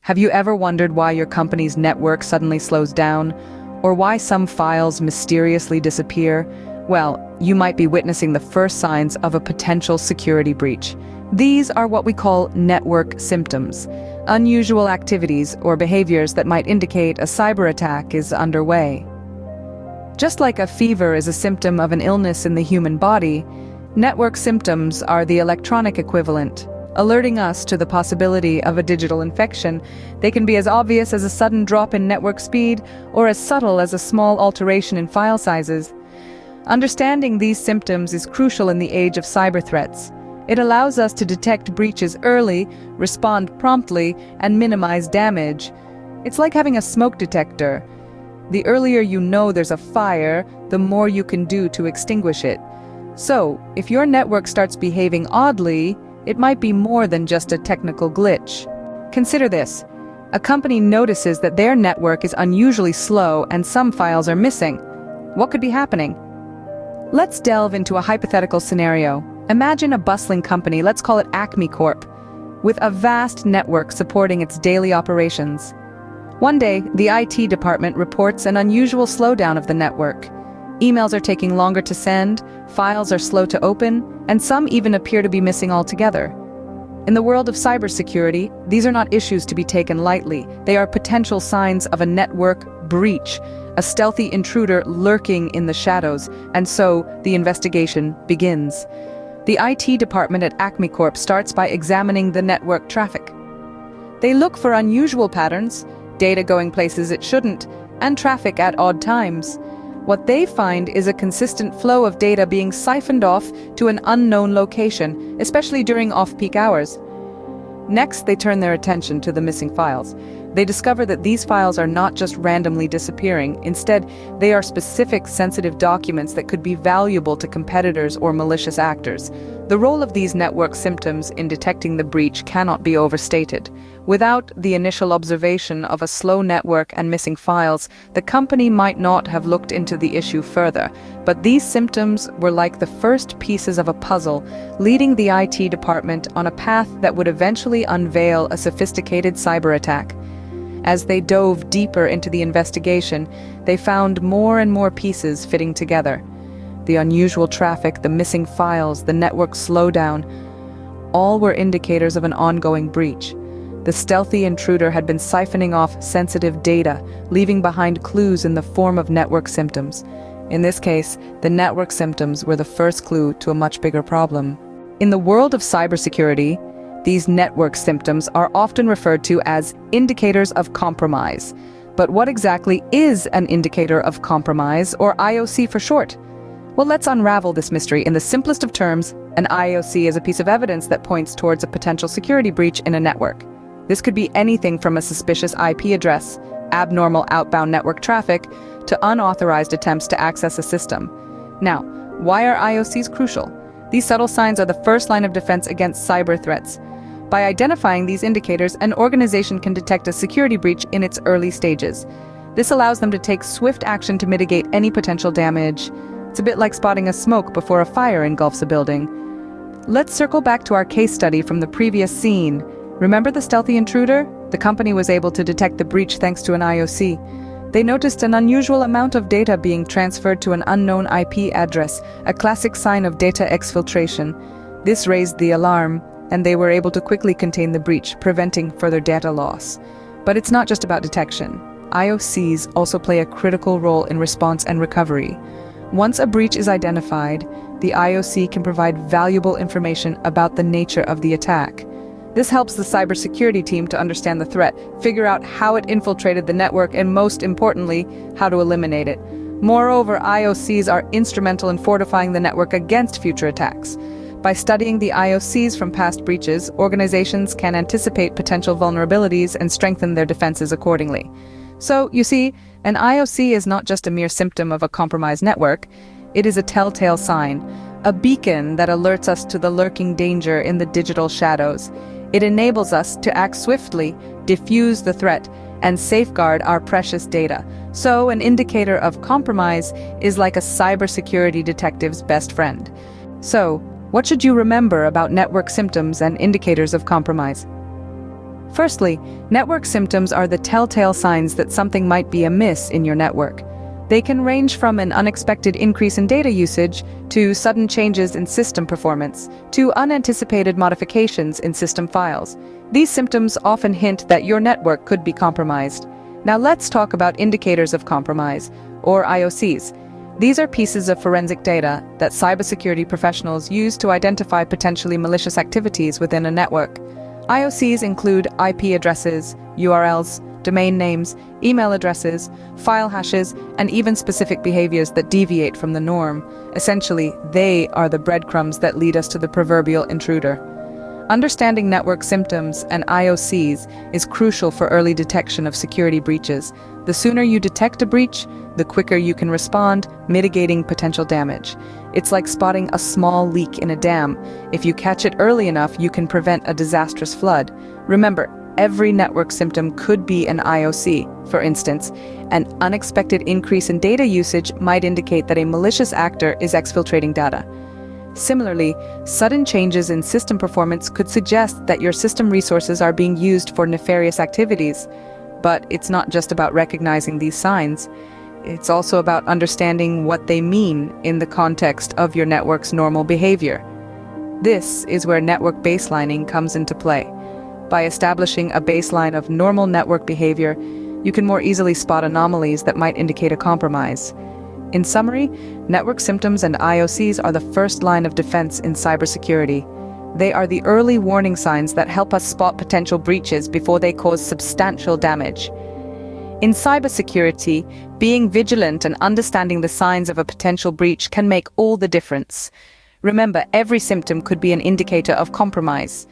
Have you ever wondered why your company's network suddenly slows down? Or why some files mysteriously disappear? Well, you might be witnessing the first signs of a potential security breach. These are what we call network symptoms, unusual activities or behaviors that might indicate a cyber attack is underway. Just like a fever is a symptom of an illness in the human body, network symptoms are the electronic equivalent, alerting us to the possibility of a digital infection. They can be as obvious as a sudden drop in network speed or as subtle as a small alteration in file sizes. Understanding these symptoms is crucial in the age of cyber threats. It allows us to detect breaches early, respond promptly, and minimize damage. It's like having a smoke detector. The earlier you know there's a fire, the more you can do to extinguish it. So, if your network starts behaving oddly, it might be more than just a technical glitch. Consider this. A company notices that their network is unusually slow and some files are missing. What could be happening? Let's delve into a hypothetical scenario. Imagine a bustling company, let's call it Acme Corp, with a vast network supporting its daily operations. One day, the IT department reports an unusual slowdown of the network. Emails are taking longer to send, files are slow to open, and some even appear to be missing altogether. In the world of cybersecurity, these are not issues to be taken lightly. They are potential signs of a network breach, a stealthy intruder lurking in the shadows, and so the investigation begins. The IT department at Acme Corp starts by examining the network traffic. They look for unusual patterns, data going places it shouldn't, and traffic at odd times. What they find is a consistent flow of data being siphoned off to an unknown location, especially during off-peak hours. Next, they turn their attention to the missing files. They discover that these files are not just randomly disappearing. Instead, they are specific, sensitive documents that could be valuable to competitors or malicious actors. The role of these network symptoms in detecting the breach cannot be overstated. Without the initial observation of a slow network and missing files, the company might not have looked into the issue further. But these symptoms were like the first pieces of a puzzle, leading the IT department on a path that would eventually unveil a sophisticated cyber attack. As they dove deeper into the investigation, they found more and more pieces fitting together. The unusual traffic, the missing files, the network slowdown, all were indicators of an ongoing breach. The stealthy intruder had been siphoning off sensitive data, leaving behind clues in the form of network symptoms. In this case, the network symptoms were the first clue to a much bigger problem. In the world of cybersecurity, these network symptoms are often referred to as indicators of compromise. But what exactly is an indicator of compromise, or IOC for short? Well, let's unravel this mystery. In the simplest of terms, an IOC is a piece of evidence that points towards a potential security breach in a network. This could be anything from a suspicious IP address, abnormal outbound network traffic, to unauthorized attempts to access a system. Now, why are IOCs crucial? These subtle signs are the first line of defense against cyber threats. By identifying these indicators, an organization can detect a security breach in its early stages. This allows them to take swift action to mitigate any potential damage. It's a bit like spotting a smoke before a fire engulfs a building. Let's circle back to our case study from the previous scene. Remember the stealthy intruder? The company was able to detect the breach thanks to an IOC. They noticed an unusual amount of data being transferred to an unknown IP address, a classic sign of data exfiltration. This raised the alarm, and they were able to quickly contain the breach, preventing further data loss. But it's not just about detection. IOCs also play a critical role in response and recovery. Once a breach is identified, the IOC can provide valuable information about the nature of the attack. This helps the cybersecurity team to understand the threat, figure out how it infiltrated the network, and most importantly, how to eliminate it. Moreover, IOCs are instrumental in fortifying the network against future attacks. By studying the IOCs from past breaches, organizations can anticipate potential vulnerabilities and strengthen their defenses accordingly. So, you see, an IOC is not just a mere symptom of a compromised network. It is a telltale sign, a beacon that alerts us to the lurking danger in the digital shadows. It enables us to act swiftly, diffuse the threat, and safeguard our precious data. So, an indicator of compromise is like a cybersecurity detective's best friend. So, what should you remember about network symptoms and indicators of compromise? Firstly, network symptoms are the telltale signs that something might be amiss in your network. They can range from an unexpected increase in data usage, to sudden changes in system performance, to unanticipated modifications in system files. These symptoms often hint that your network could be compromised. Now let's talk about indicators of compromise, or IoCs. These are pieces of forensic data that cybersecurity professionals use to identify potentially malicious activities within a network. IoCs include IP addresses, URLs, domain names, email addresses, file hashes, and even specific behaviors that deviate from the norm. Essentially, they are the breadcrumbs that lead us to the proverbial intruder. Understanding network symptoms and IoCs is crucial for early detection of security breaches. The sooner you detect a breach, the quicker you can respond, mitigating potential damage. It's like spotting a small leak in a dam. If you catch it early enough, you can prevent a disastrous flood. Remember, every network symptom could be an IoC. For instance, an unexpected increase in data usage might indicate that a malicious actor is exfiltrating data. Similarly, sudden changes in system performance could suggest that your system resources are being used for nefarious activities. But it's not just about recognizing these signs. It's also about understanding what they mean in the context of your network's normal behavior. This is where network baselining comes into play. By establishing a baseline of normal network behavior, you can more easily spot anomalies that might indicate a compromise. In summary, network symptoms and IoCs are the first line of defense in cybersecurity. They are the early warning signs that help us spot potential breaches before they cause substantial damage. In cybersecurity, being vigilant and understanding the signs of a potential breach can make all the difference. Remember, every symptom could be an indicator of compromise.